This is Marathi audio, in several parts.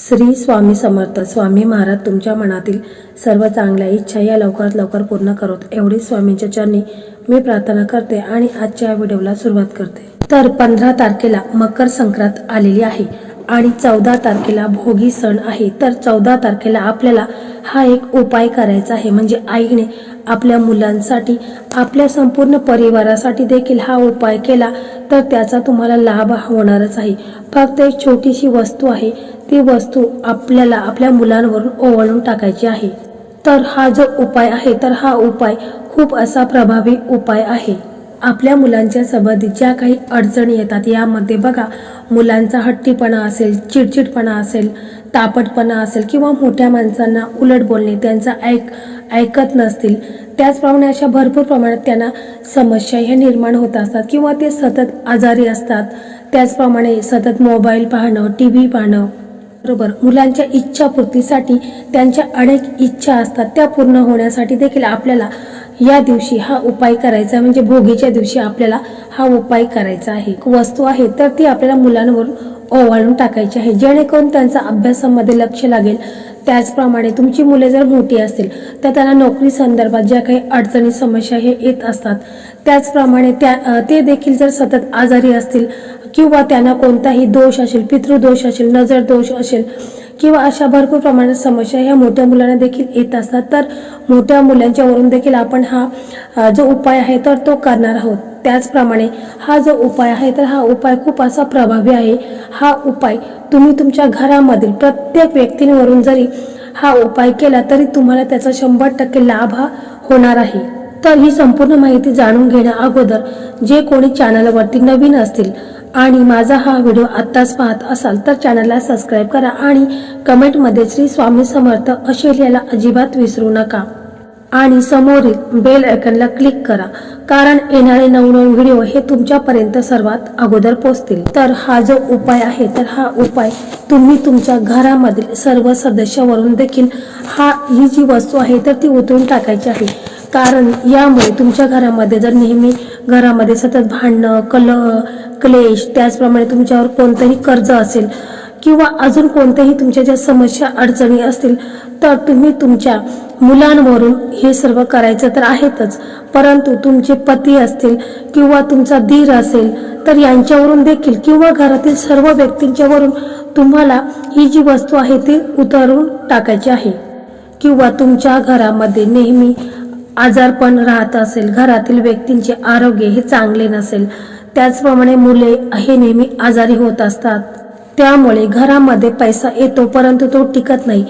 श्री स्वामी समर्थ. स्वामी महाराज तुमच्या मनातील सर्व चांगल्या इच्छा या लवकरात लवकर पूर्ण करोत एवढी स्वामींच्या चरणी मी प्रार्थना करते आणि आजच्या व्हिडिओला सुरुवात करते. तर 15 तारखेला मकर संक्रांत आलेली आहे आणि 14 तारखेला भोगी सण आहे. तर 14 तारखेला आपल्याला हा एक उपाय करायचा आहे. म्हणजे आईने आपल्या मुलांसाठी, आपल्या संपूर्ण परिवारासाठी देखील हा उपाय केला तर त्याचा तुम्हाला लाभ होणारच आहे. फक्त एक छोटीशी वस्तू आहे, ती वस्तू आपल्याला आपल्या मुलांवरून ओवाळून टाकायची आहे. तर हा जो उपाय आहे, तर हा उपाय खूप असा प्रभावी उपाय आहे. आपल्या मुलांच्या संबंधित ज्या काही अडचणी येतात, यामध्ये बघा, मुलांचा हट्टीपणा असेल, चिडचिडपणा असेल, तापटपणा असेल किंवा मोठ्या माणसांना उलट बोलणे, त्यांचा ऐकत नसतील, त्याचप्रमाणे अशा भरपूर प्रमाणात त्यांना समस्या ह्या निर्माण होत असतात किंवा ते सतत आजारी असतात. त्याचप्रमाणे सतत मोबाईल पाहणं, टीव्ही पाहणं, बरोबर, मुलांच्या इच्छापूर्तीसाठी त्यांच्या अनेक इच्छा असतात, त्या पूर्ण होण्यासाठी देखील आपल्याला या दिवशी हा उपाय करायचा. म्हणजे भोगीच्या दिवशी आपल्याला हा उपाय करायचा आहे. वस्तू आहे तर ती आपल्याला मुलांवरून ओवाळून टाकायची आहे, जेणेकरून त्यांचा अभ्यासामध्ये लक्ष लागेल. त्याचप्रमाणे तुमची मुले जर मोठी असतील तर त्यांना नोकरी संदर्भात ज्या काही अडचणी, समस्या हे येत असतात, त्याचप्रमाणे ते देखील जर सतत आजारी असतील किंवा त्यांना कोणताही दोष असेल, पितृदोष असेल, नजर दोष असेल किंवा अशा भरपूर प्रमाणात समस्या ह्या मोठ्या मुलांना देखील येत असतात, तर मोठ्या मुलांच्या वरून देखील आपण हा जो उपाय आहे तर तो करणार आहोत. त्याचप्रमाणे हा जो उपाय आहे तर हा उपाय खूप असा प्रभावी आहे. हा उपाय तुम्ही तुमच्या घरामधील प्रत्येक व्यक्तींवरून जरी हा उपाय केला तरी तुम्हाला त्याचा 100% लाभ हा होणार आहे. तर ही संपूर्ण माहिती जाणून घेण्या अगोदर जे कोणी चॅनलवरती नवीन असतील आणि माझा हा व्हिडिओ आत्ताच पाहत असाल तर चॅनलला सबस्क्राईब करा आणि कमेंटमध्ये श्री स्वामी समर्थ असे लिहायला अजिबात विसरू नका आणि समोरील बेल आयकॉनला क्लिक करा, कारण येणारे नवनवीन व्हिडिओ हे तुमच्यापर्यंत सर्वात अगोदर पोहोचतील. तर हा जो उपाय आहे तर हा उपाय तुम्ही तुमच्या घरामधील सर्व सदस्यावरून देखील ही जी वस्तू आहे तर ती उतरून टाकायची आहे. कारण यामुळे तुमच्या घरामध्ये जर नेहमी घरामध्ये सतत भांडणं, क्लेश, त्याचप्रमाणे तुमच्यावर कोणतंही कर्ज असेल किंवा अजून कोणत्याही तुमच्या ज्या समस्या, अडचणी असतील, तर तुम्ही तुमच्या मुलांवरून हे सर्व करायचं तर आहेतच, परंतु तुमचे पती असतील किंवा तुमचा दीर असेल तर यांच्यावरून देखील किंवा घरातील सर्व व्यक्तींच्यावरून तुम्हाला ही जी वस्तू आहे ती उतरून टाकायची आहे. किंवा तुमच्या घरामध्ये नेहमी आजारपण राहत असेल, घरातील व्यक्तींचे आरोग्य हे चांगले नसेल, त्याचप्रमाणे मुले हे नेहमी आजारी होत असतात, त्यामुळे घरामध्ये पैसा येतो परंतु तो टिकत नाही.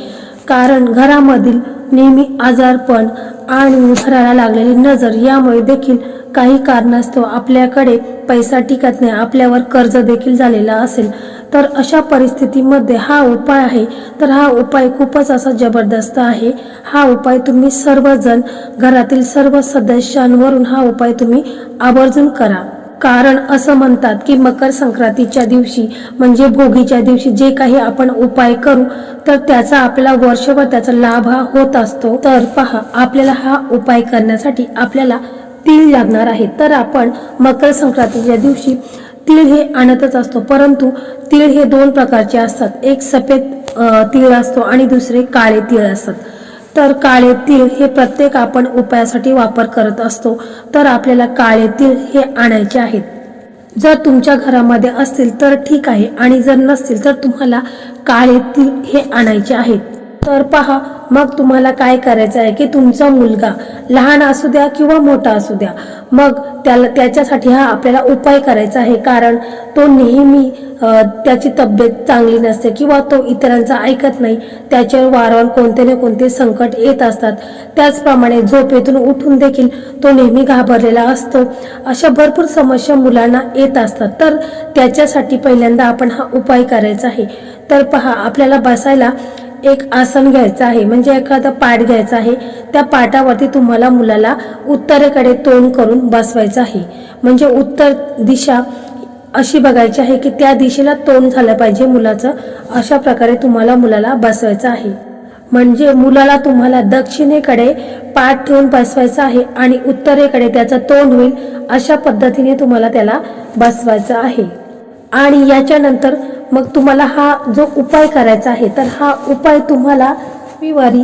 कारण घरामधील नेहमी आजारपण आणि घराला लागलेली नजर यामुळे देखील काही कारणास्तव आपल्याकडे पैसा टिकत नाही, आपल्यावर कर्ज देखील झालेला असेल, तर अशा परिस्थितीमध्ये हा उपाय आहे तर हा उपाय खूपच असा जबरदस्त आहे. हा उपाय तुम्ही सर्वजण, घरातील सर्व सदस्यांवरून हा उपाय तुम्ही आवर्जून करा. कारण असं म्हणतात की मकर संक्रांतीच्या दिवशी म्हणजे भोगीच्या दिवशी जे काही आपण उपाय करू तर त्याचा आपल्याला वर्षभर त्याचा लाभ हा होत असतो. तर पहा, आपल्याला हा उपाय करण्यासाठी आपल्याला तीळ लागणार आहे. तर आपण मकर संक्रांतीच्या दिवशी तीळ हे आणतच असतो, परंतु तीळ हे 2 प्रकारचे असतात. एक सफेद तीळ असतो आणि दुसरे काळे तीळ असतात. तर काळे तीळ हे प्रत्येक आपण उपायासाठी वापर करत असतो, तर आपल्याला काळे तीळ हे आणायचे आहेत. जर तुमच्या घरामध्ये असतील तर ठीक आहे आणि जर नसतील तर तुम्हाला काळे तीळ हे आणायचे आहेत. तर पहा, मग तुम्हाला काय करायचं आहे की तुमचा मुलगा लहान असू द्या किंवा मोठा असू द्या, मग त्याच्यासाठी हा आपल्याला उपाय करायचा आहे. कारण तो नेहमी त्याची तब्येत चांगली नसते किंवा तो इतरांचा ऐकत नाही, त्याच्यावर वारंवार कोणते ना कोणते संकट येत असतात, त्याचप्रमाणे झोपेतून उठून देखील तो नेहमी घाबरलेला असतो, अशा भरपूर समस्या मुलांना येत असतात. तर त्याच्यासाठी पहिल्यांदा आपण हा उपाय करायचा आहे. तर पहा, आपल्याला बसायला एक आसन घ्यायचं आहे, म्हणजे एखादा पाट घ्यायचा आहे. त्या पाटावरती तुम्हाला मुलाला उत्तरेकडे तोंड करून बसवायचं आहे. म्हणजे उत्तर दिशा अशी बघायची आहे की त्या दिशेला तोंड झालं पाहिजे मुलाचं. अशा प्रकारे तुम्हाला मुलाला बसवायचं आहे. म्हणजे मुलाला तुम्हाला दक्षिणेकडे पाठ ठेवून बसवायचं आहे आणि उत्तरेकडे त्याचं तोंड होईल, अशा पद्धतीने तुम्हाला त्याला बसवायचं आहे. आणि याच्यानंतर मग तुम्हाला हा जो उपाय करायचा आहे तर हा उपाय तुम्हाला रविवारी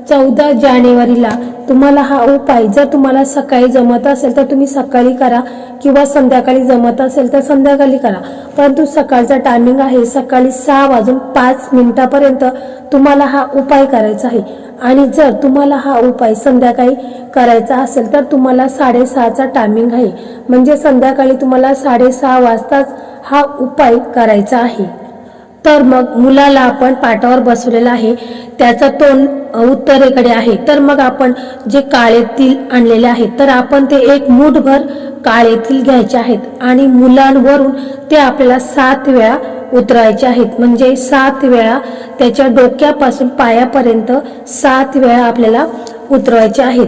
14 जानेवारीला तुम्हाला हा उपाय जर तुम्हाला सकाळी जमत असेल तर तुम्ही सकाळी करा किंवा संध्याकाळी जमत असेल तर संध्याकाळी करा, परंतु सकाळचा टायमिंग आहे सकाळी 6:05 तुम्हाला हा उपाय करायचा आहे। आणि जर तुम्हाला हा उपाय संध्याकाळी करायचा असेल तर तुम्हाला 6:30चा टायमिंग आहे, म्हणजे संध्याकाळी तुम्हाला 6:30 वाजताच हा उपाय करायचा आहे। तर मग मुलाला आपण पाटावर बसवलेला आहे, त्याचा तोंड उत्तरेकडे आहे, तर मग आपण जे काळे तीळ आणलेले आहेत तर आपण ते एक मूठभर काळे तीळ घ्यायचे आहेत आणि मुलांवरून ते आपल्याला 7 वेळा उतरायचे आहेत, म्हणजे 7 वेळा त्याच्या डोक्यापासून पायापर्यंत 7 वेळा आपल्याला उतरवायचे आहेत।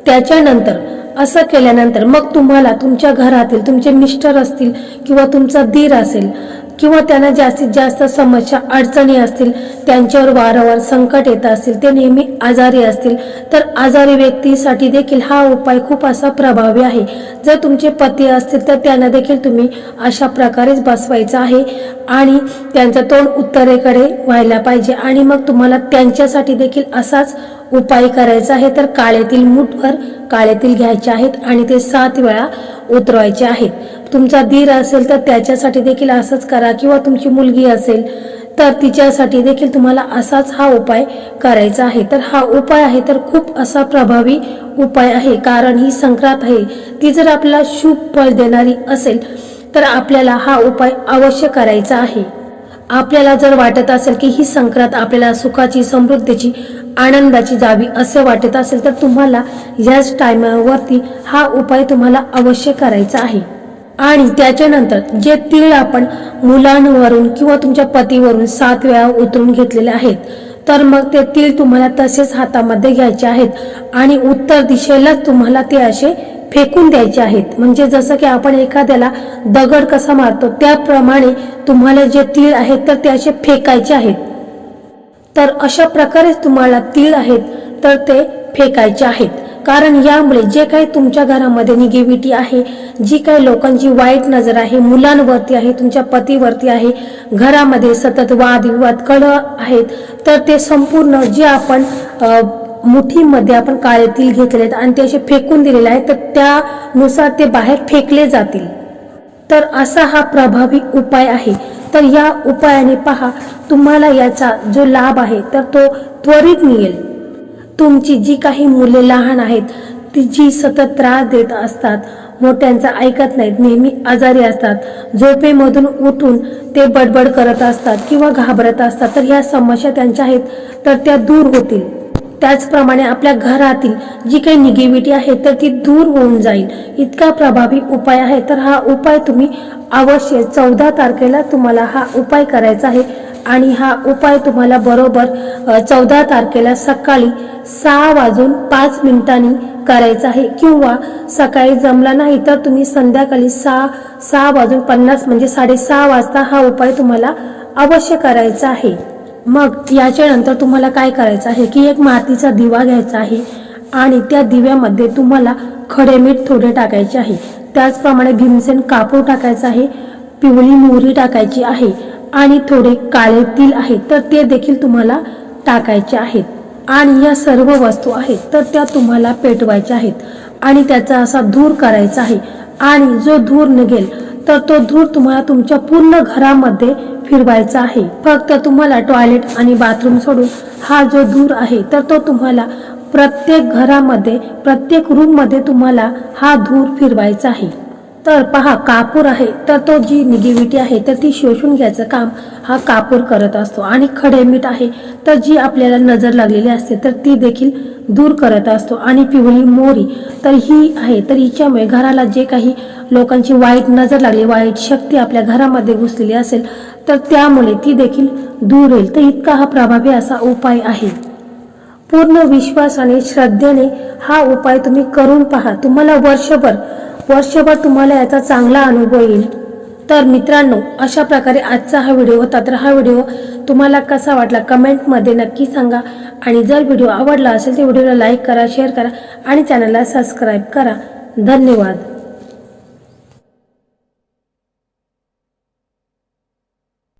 त्याच्यानंतर असं केल्यानंतर मग तुम्हाला तुमच्या घरातील तुमचे मिस्टर असतील किंवा तुमचा दीर असेल किंवा त्यांना जास्तीत जास्त समस्या अडचणी असतील, त्यांच्यावर वारंवार संकट येत असतील, ते नेहमी आजारी असतील, तर आजारी व्यक्तीसाठी देखील हा उपाय खूप असा प्रभावी आहे। जर तुमचे पती असतील तर त्यांना देखील तुम्ही अशा प्रकारेच बसवायचं आहे आणि त्यांचं तोंड उत्तरेकडे व्हायला पाहिजे आणि मग तुम्हाला त्यांच्यासाठी देखील असाच उपाय करायचा आहे। तर काळे तीळ मूठभर काळे तीळ घ्यायचे आहेत आणि ते 7 वेळा उतरवायचे आहेत। तुमचा दीर असेल तर त्याच्यासाठी देखील असंच करा किंवा तुमची मुलगी असेल तर तिच्यासाठी देखील तुम्हाला असाच हा उपाय करायचा आहे। तर हा उपाय आहे तर खूप असा प्रभावी उपाय आहे, कारण ही संक्रांत आहे ती जर आपल्याला शुभ फळ देणारी असेल तर आपल्याला हा उपाय अवश्य करायचा आहे। आपल्याला जर वाटत असेल की ही संक्रांत आपल्याला सुखाची, समृद्धीची, आनंदाची जावी असे वाटत असेल तर तुम्हाला याच टायमावरती हा उपाय तुम्हाला अवश्य करायचा आहे। आणि त्याच्यानंतर जे तीळ आपण मुलांवरून किंवा तुमच्या पतीवरून 7 वेळा उतरून घेतलेले आहेत तर मग ते तीळ तुम्हाला तसेच हातामध्ये घ्यायचे आहेत आणि उत्तर दिशेलाच तुम्हाला ते असे फेकून द्यायचे आहेत, म्हणजे जसं की आपण एखाद्याला दगड कसा मारतो त्याप्रमाणे तुम्हाला जे तीळ आहेत तर ते असे फेकायचे आहेत। तर अशा प्रकारेच तुम्हाला तीळ आहेत तर ते फेकायचे आहेत, कारण यामुळे जे काही तुमच्या घरामध्ये निगेटिव्हिटी आहे, जी काही लोकांची वाईट नजर आहे, मुलांवरती आहे, तुमच्या पतीवरती आहे, घरामध्ये सतत वादविवाद कलह आहेत, तर ते संपूर्ण जे आपण मुठीमध्ये आपण काळे तीळ घेतलेत आणि ते असे फेकून दिलेले आहेत तर त्यानुसार ते बाहेर फेकले जातील। तर असा हा प्रभावी उपाय आहे। तर या उपायाने पहा तुम्हाला याचा जो लाभ आहे तर तो त्वरित मिळेल। तुमची जी काही मुले लहान आहेत ती जी सतत त्रास देत असतात, मोठ्यांचा ऐकत नाहीत, नेहमी आजारी असतात, झोपेमधून उठून ते बडबड करत असतात किंवा घाबरत असतात, तर ह्या समस्या त्यांच्या आहेत तर त्या दूर होतील। त्याचप्रमाणे आपल्या घरातील जी काही निगेटिव्हिटी आहे तर ती दूर होऊन जाईल, इतका प्रभावी उपाय आहे। तर हा उपाय तुम्ही अवश्य 14 तारखेला तुम्हाला हा उपाय करायचा आहे आणि हा उपाय तुम्हाला बरोबर 14 तारखेला सकाळी 6:05 करायचा आहे किंवा सकाळी जमला नाही तर तुम्ही संध्याकाळी 6:50 म्हणजे 6:30 वाजता हा उपाय तुम्हाला अवश्य करायचा आहे। मग याच्यानंतर तुम्हाला काय करायचं आहे की एक मातीचा दिवा घ्यायचा आहे आणि त्या दिव्यामध्ये तुम्हाला खडे मीठ थोडे टाकायचे आहे, त्याचप्रमाणे भीमसेन कापूर टाकायचा आहे, पिवळी मोहरी टाकायची आहे आणि थोडे काळे तीळ आहेत तर ते देखील तुम्हाला टाकायचे आहेत। आणि या सर्व वस्तू आहेत तर त्या तुम्हाला पेटवायच्या आहेत आणि त्याचा असा धूर करायचा आहे आणि जो धूर निघेल तर तो धूर तुम्हाला तुमच्या पूर्ण घरामध्ये फिरवायचा आहे। फक्त तुम्हाला टॉयलेट आणि बाथरूम सोडून हा जो धूर आहे तर तो तुम्हाला प्रत्येक घरामध्ये, प्रत्येक रूम मध्ये तुम्हाला हा धूर फिरवायचा आहे। तर पहा कापूर आहे तर तो जी निगेटिव्हिटी आहे तर ती शोषून घ्यायचं काम हा कापूर करत असतो आणि खडे मीठ आहे तर जी आपल्याला नजर लागलेली असते तर ती देखील दूर करत असतो आणि पिवळी मोहरी तर ही आहे तर हिच्यामुळे घराला जे काही लोकांची वाईट नजर लागली, वाईट शक्ती आपल्या घरामध्ये घुसलेली असेल तर त्यामुळे ती देखील दूर होईल। तर इतका हा प्रभावी असा उपाय आहे। पूर्ण विश्वासाने, श्रद्धेने हा उपाय तुम्ही करून पहा, तुम्हाला वर्षभर तुम्हाला याचा चांगला अनुभव येईल। तर मित्रांनो, अशा प्रकारे आजचा हा व्हिडिओ होता। तर हा व्हिडिओ तुम्हाला कसा वाटला कमेंटमध्ये नक्की सांगा आणि जर व्हिडिओ आवडला असेल तर व्हिडिओला लाईक करा, शेअर करा आणि चॅनलला सबस्क्राईब करा। धन्यवाद।